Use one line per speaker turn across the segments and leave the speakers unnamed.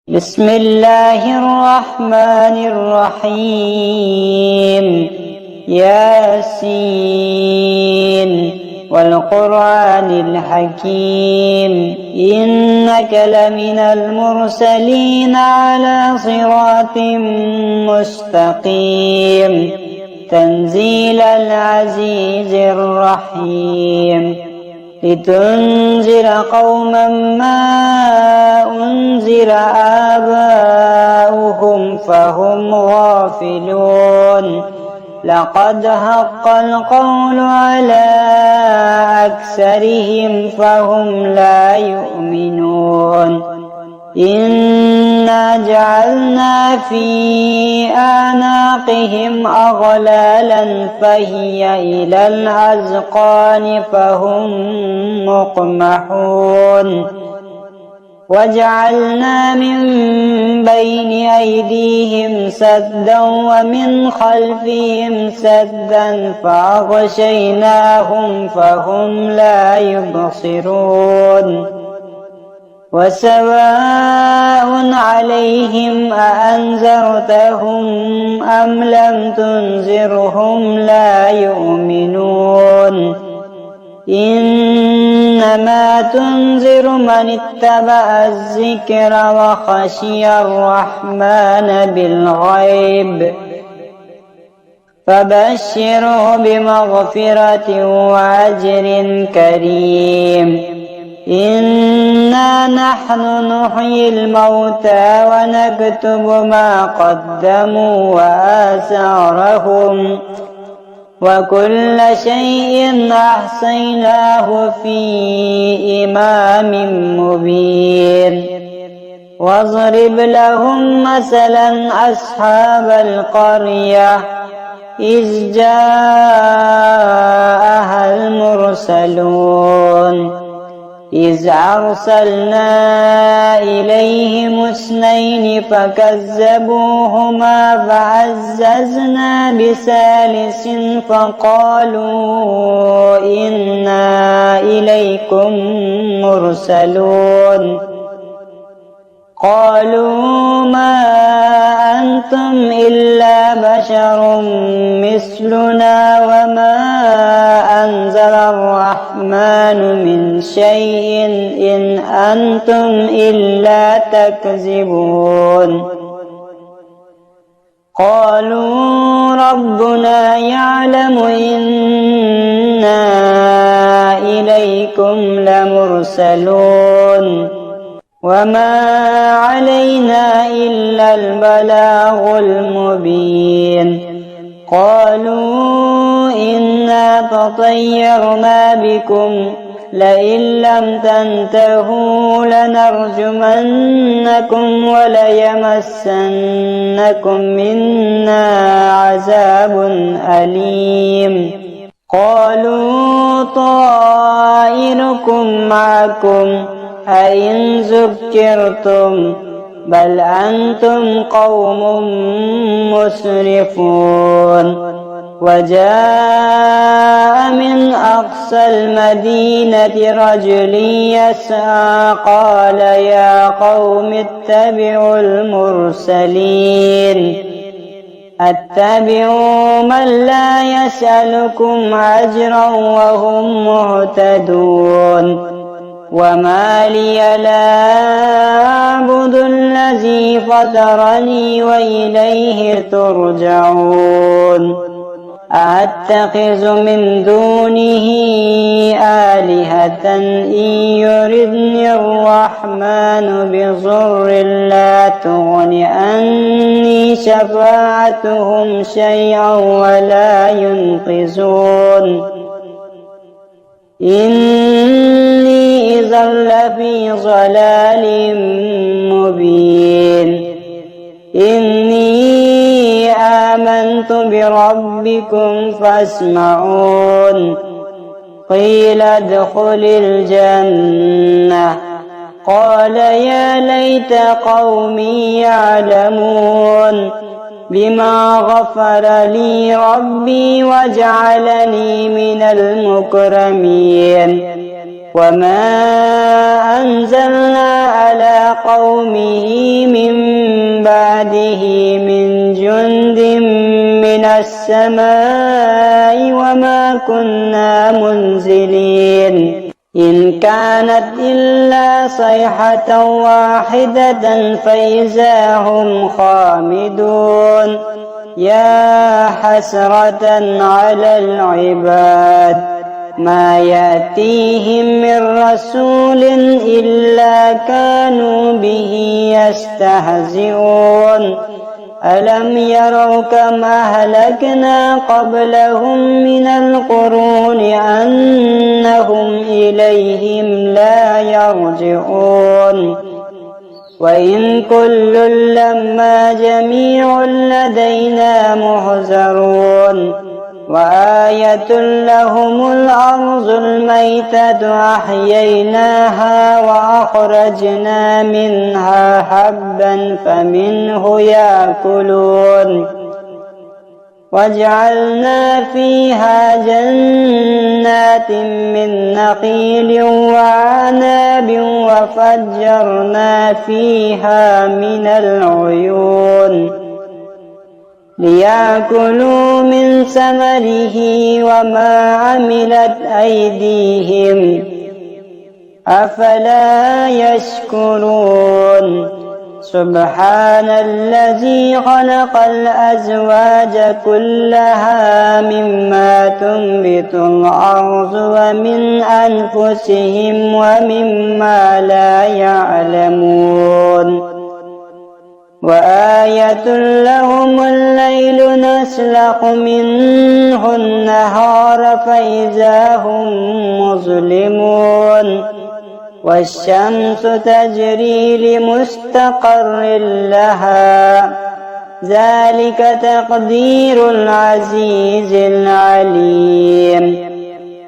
بسم الله الرحمن الرحيم ياسين والقرآن الحكيم إنك لمن المرسلين على صراط مستقيم تنزيل العزيز الرحيم لتنذر قوما ما أنذر آباؤهم فهم غافلون لقد حق القول على أكثرهم فهم لا يؤمنون إنا جعلنا في أعناقهم أغلالا فهي إلى الأذقان فهم مقمحون وجعلنا من بين أيديهم سدا ومن خلفهم سدا فأغشيناهم فهم لا يبصرون وسواء عليهم أأنذرتهم أم لم تنذرهم لا يؤمنون إنما تنذر من اتبع الذكر وخشي الرحمن بالغيب فبشره بمغفرة وأجر كريم إنا نحن نحيي الموتى ونكتب ما قدموا وآثارهم وكل شيء أحصيناه في إمام مبين واضرب لهم مثلا أصحاب القرية إذ جاءها المرسلون إذ أرسلنا إليهم اثنين فكذبوهما فعززنا بثالث فقالوا إنا إليكم مرسلون قالوا ما أنتم إلا بشر مثلنا وما أنزل الرحمن من شيء إن أنتم إلا تكذبون قالوا ربنا يعلم إنا إليكم لمرسلون وما علينا إلا البلاغ المبين قالوا إنا تطيرنا بكم لئن لم تنتهوا لنرجمنكم وليمسنكم منا عذاب أليم قالوا طائركم معكم أئن ذكرتم بل أنتم قوم مسرفون وجاء من أقصى المدينة رجل يسعى قال يا قوم اتبعوا المرسلين اتبعوا من لا يسألكم أجرا وهم مهتدون وما لي لا أعبد الذي فطرني وإليه ترجعون أأتخذ من دونه آلهة إن يردني الرحمن بضر لا تغن عني شفاعتهم شيئا ولا ينقذون إني إذا لفي ضلال مبين إني آمنت بربكم فاسمعون قيل ادخل الجنة قال يا ليت قومي يعلمون بما غفر لي ربي وجعلني من المكرمين وما أنزلنا على قومه من بعده من جند من السماء وما كنا منزلين إن كانت إلا صيحة واحدة فإذا هم خامدون يا حسرة على العباد ما يأتيهم من رسول إلا كانوا به يستهزئون ألم يروا كم أهلكنا قبلهم من القرون أنهم إليهم لا يرجعون وإن كل لما جميع لدينا محضرون وآية لهم الأرض الميتة أحييناها وأخرجنا منها حبا فمنه يأكلون وجعلنا فيها جنات من نخيل وعناب وفجرنا فيها من العيون ليأكلوا من ثمره وما عملت أيديهم أفلا يشكرون سبحان الذي خلق الأزواج كلها مما تنبت الأرض ومن أنفسهم ومما لا يعلمون وآية لهم الليل نسلخ منه النهار فإذا هم مظلمون والشمس تجري لمستقر لها ذلك تقدير العزيز العليم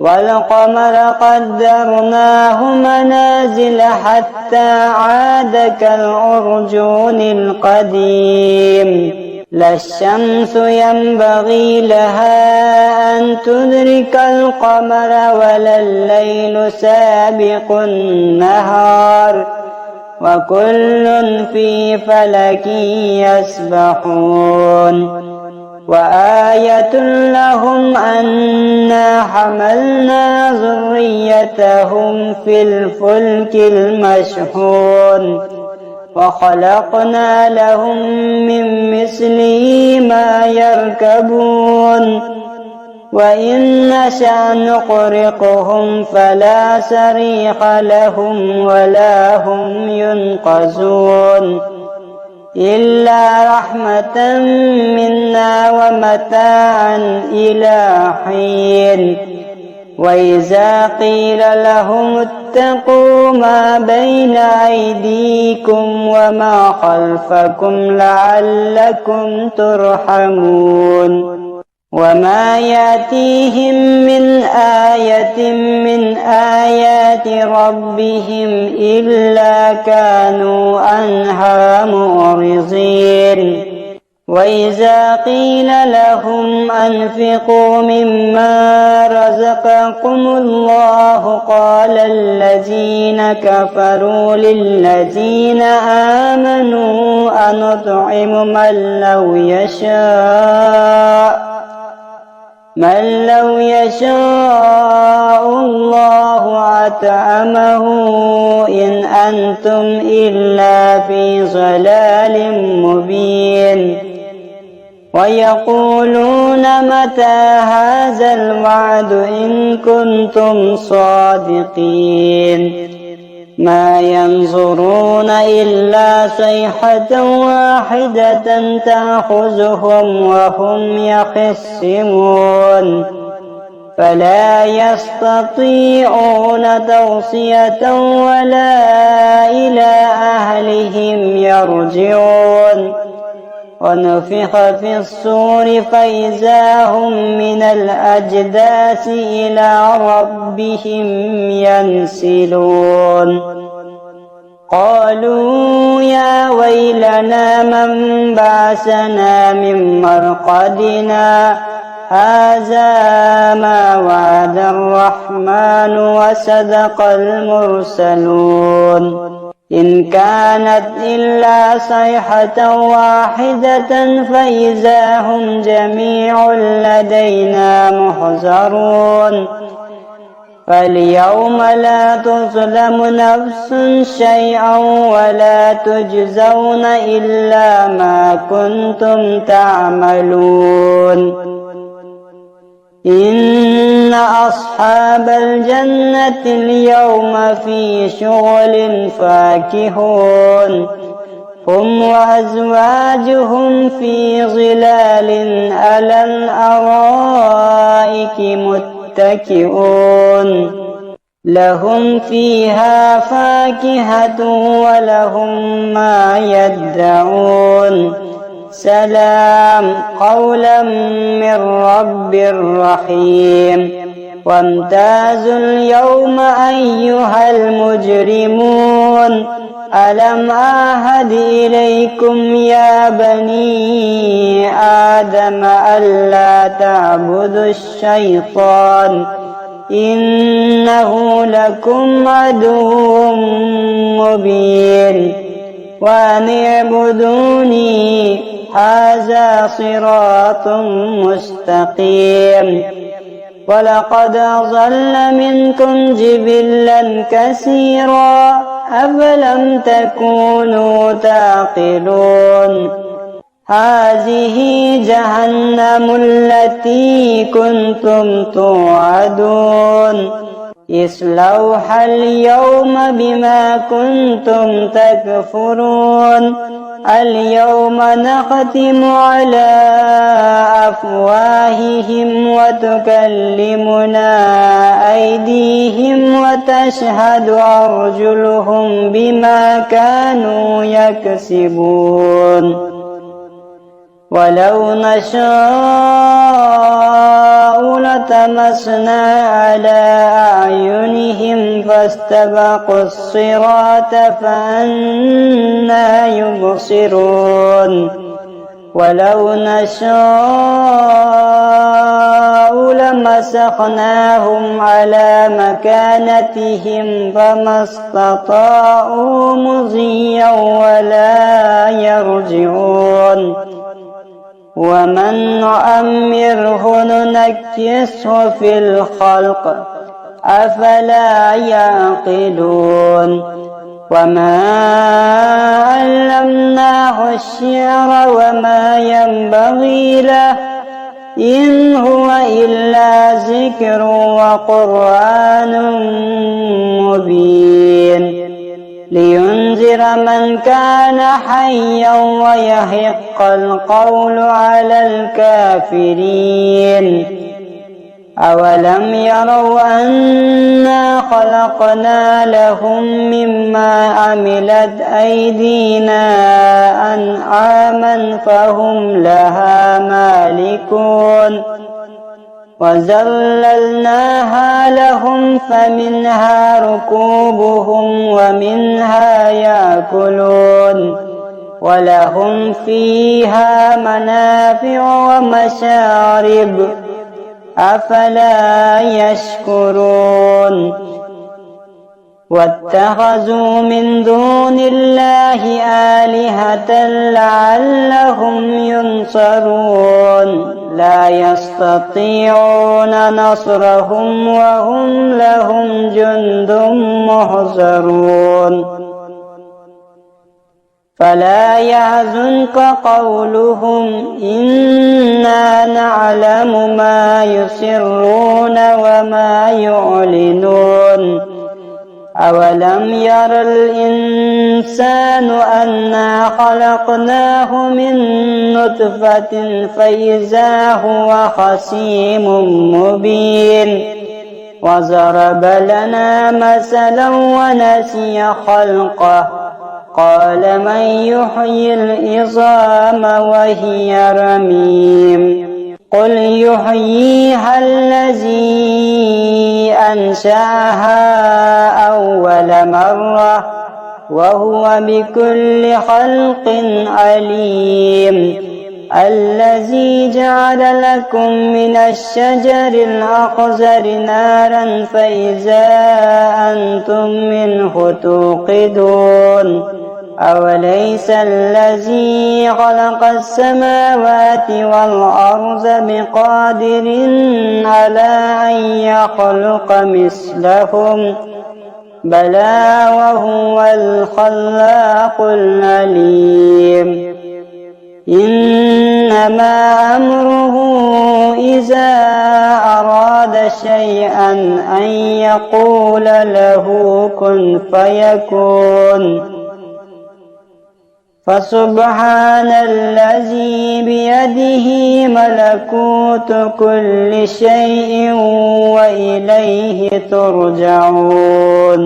والقمر قدرناه منازل حتى عاد كالعرجون القديم لا الشمس ينبغي لها أن تدرك القمر ولا الليل سابق النهار وكل في فلك يسبحون وآية لهم أنا حملنا ذريتهم في الفلك المشحون وخلقنا لهم من مثله ما يركبون وإن نشأ نغرقهم فلا صريخ لهم ولا هم ينقذون إلا رحمة منا ومتاعا إلى حين وإذا قيل لهم اتقوا ما بين أيديكم وما خلفكم لعلكم ترحمون وما يأتيهم من آية من آيات ربهم إلا كانوا عنها معرضين وإذا قيل لهم أنفقوا مما رزقكم الله قال الذين كفروا للذين آمنوا أنطعم من لو يشاء الله أطعمه إن أنتم إلا في ضلال مبين ويقولون متى هذا الوعد إن كنتم صادقين ما ينظرون إلا صيحة واحدة تأخذهم وهم يخصمون فلا يستطيعون توصية ولا إلى أهلهم يرجعون ونفخ في الصور فإذا هم من الأجداث إلى ربهم ينسلون قالوا يا ويلنا من بعثنا من مرقدنا هذا ما وعد الرحمن وصدق المرسلون إن كانت إلا صيحة واحدة فإذا هم جميع لدينا محضرون فاليوم لا تظلم نفس شيئا ولا تجزون إلا ما كنتم تعملون إن أصحاب الجنة اليوم في شغل فاكهون هم وأزواجهم في ظلال على الأرائك متكئون لهم فيها فاكهة ولهم ما يدعون سلام قولا من رب رحيم وامتازوا اليوم أيها المجرمون ألم أعهد إليكم يا بني آدم ألا تعبدوا الشيطان إنه لكم عدو مبين وأن اعبدوني هذا صراط مستقيم ولقد أضل منكم جبلا كثيرا أفلم تكونوا تعقلون هذه جهنم التي كنتم توعدون اصلوها اليوم بما كنتم تكفرون اليوم نختم على أفواههم وتكلمنا أيديهم وتشهد أرجلهم بما كانوا يكسبون ولو نشاء لطمسنا على أعينهم فاستبقوا الصراط فأنى يبصرون ولو نشاء لمسخناهم على مكانتهم فما استطاعوا مضيا ولا يرجعون ومن نعمره ننكسه في الخلق أفلا يعقلون وما علمناه الشعر وما ينبغي له إن هو إلا ذكر وقرآن مبين لينذر من كان حيا ويحق القول على الكافرين أولم يروا أنا خلقنا لهم مما عملت أيدينا أنعاما فهم لها مالكون وذللناها لهم فمنها ركوبهم ومنها يأكلون ولهم فيها منافع ومشارب أفلا يشكرون واتخذوا من دون الله آلهة لعلهم ينصرون لا يستطيعون نصرهم وهم لهم جند محضرون فلا يحزنك قولهم إنا نعلم ما يسرون وما يعلنون أولم ير الإنسان أنا خلقناه من نطفة فإذا هو خصيم مبين وضرب لنا مثلا ونسي خلقه قال من يحيي العظام وهي رميم قل يحييها الذي أنشأها أول مرة وهو بكل خلق عليم الذي جعل لكم من الشجر الأخضر نارا فإذا أنتم منه توقدون أوليس الذي خلق السماوات والأرض بقادر على أن يخلق مثلهم بلى وهو الخلاق العليم إنما أمره إذا أراد شيئا أن يقول له كن فيكون فسبحان الذي بيده ملكوت كل شيء وإليه ترجعون